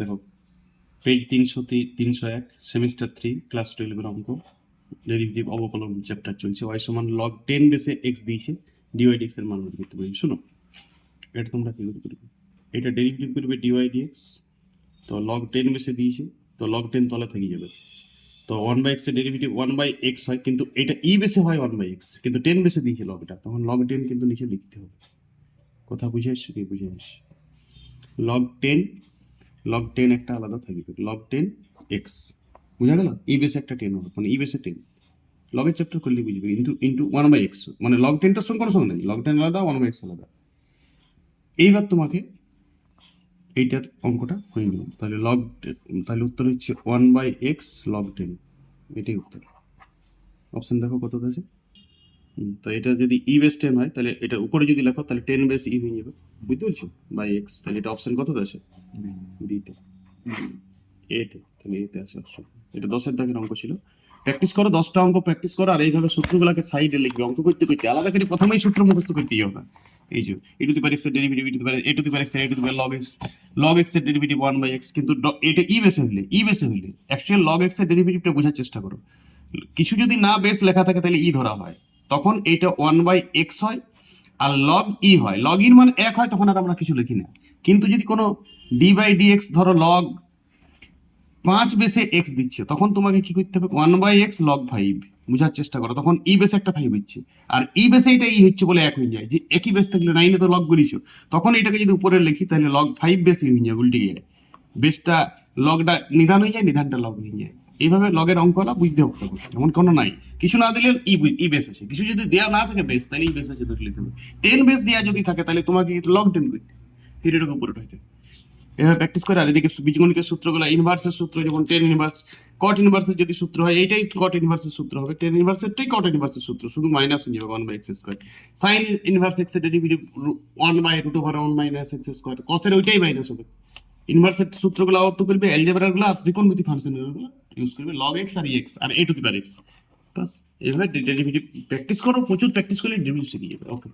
দেখো page 301 semester 3 class 12 অঙ্ক derivative অবকলন চ্যাপ্টার চলছে। y সমান log 10 বেসে x দিয়েছে, dy dx এর মান বের করতে বলছি। শোনো, এটা তোমরা কি করবে, এটা ডেরিভেটিভ করবে dy dx। তো log 10 বেসে দিয়েছে, তো log 10 তলে থেকে যাবে। তো 1/x এর ডেরিভেটিভ 1/x হয়, কিন্তু এটা e বেসে হয় 1/x, কিন্তু 10 বেসে দিয়েছে লগটা, তখন log 10 কিন্তু নিচে লিখতে হবে। কথা বুঝে আসছে কি বুঝে আসছে? log 10 একটা আলাদা থাকবে, log 10 x, বুঝা গেল? ই বেসে একটা 10 হবে, মানে ই বেসে 10 লগের চ্যাপ্টার করলে বুঝবে। ইন্টু 1/x, মানে log 10টার সঙ্গে কোনো সঙ্গে নেই, log 10 আলাদা, 1/x আলাদা। এইবার তোমাকে এইটার অঙ্কটা হয়ে গেল, তাহলে তাহলে উত্তর হচ্ছে 1/x log 10, এটাই উত্তর। অপশন দেখো কত আছে। তো এটা যদি ই বেস 10 হয়, তাহলে এটা উপরে যদি লেখো তাহলে 10 বেস ই হয়ে যাবে, বুঝতে পারছো? বাই এক্স, তাহলে এটা অপশন কত আছে? বিতে, এতে, তাহলে এতে আছে অপশন। এটা 10-এর দাগের অঙ্ক ছিল। প্র্যাকটিস করো, 10টা অঙ্ক প্র্যাকটিস করো, আর এইভাবে সূত্রগুলোকে সাইডে লিখবে। অঙ্ক করতে করতে আলাদা করে প্রথমেই সূত্র মুখস্থ করতে যাও না। এই যে e two the power x এর derivative, e two the power x এর log x এর ডেরিভেটিভ 1/x, কিন্তু এটা ই বেসে হইলে অ্যাকচুয়াল log x এর ডেরিভেটিভটা বোঝার চেষ্টা করো। কিছু যদি না বেস লেখা থাকে তাহলে ই ধরা হয়, তখন এইটা 1/x হয়। আর log ই হয়, log ইর মান 1 হয়, তখন আর আমরা কিছু লিখি না। কিন্তু যদি কোনো d/dx ধরো log 5 বেসে x দিচ্ছে, তখন তোমাকে কি করতে হবে? 1/x log 5, বোঝার চেষ্টা করো। তখন ই বেসে একটা 5 হচ্ছে, আর ই বেসে এটা ই হচ্ছে বলে 1 হয়ে যায়, যে একই বেস থাকলে 9 তো লগ করিছো, তখন এটাকে যদি উপরে লিখি তাহলে log 5 বেসে হয়ে যায়, উল্টে গিয়ে বেসটা লগটা নিধান হয়ে যায়, নিধানটা লগ হয়ে যায়। এইভাবে লগের অঙ্কলা বুঝতে হবে, এমন কোনো নাই। কিছু না দিলে ই বেস আছে, কিছু যদি দেওয়া না থাকে বেস, তাহলে ই বেস আছে ধরে নিতে হবে। 10 বেস দেওয়া যদি থাকে তাহলে তোমাকে log 10 করতে হবে, এটাকে উপরে উঠাইতে হবে। এভাবে প্র্যাকটিস করে। আর এদিকে বীজগণিতের সূত্রগুলো, ইনভার্সের সূত্র, যেমন টেন ইনভার্স, কট ইনভার্সের যদি সূত্র হয়, এইটাই কট ইনভার্সের সূত্র হবে, টেন ইনভার্সেরটাই কট ইনভার্সের সূত্র, শুধু মাইনাস হয়ে যাবে 1/x²। সাইন ইনভার্স এক্স এর ডেরিভেটিভ 1/√1 - x², কসের ওইটাই মাইনাস হবে। ইনভার্সের সূত্রগুলো আয়ত্ত করবে, অ্যালজেব্রাগুলো ত্রিকোণমিতি ফাংশনগুলো ইউজ করবে, log x আর x আর a to the power x। বাস এইভাবে ডেরিভেটিভ প্র্যাকটিস করো, প্রচুর প্র্যাকটিস করলে ডেরিভেটিভ শিখে যাবে। ওকে।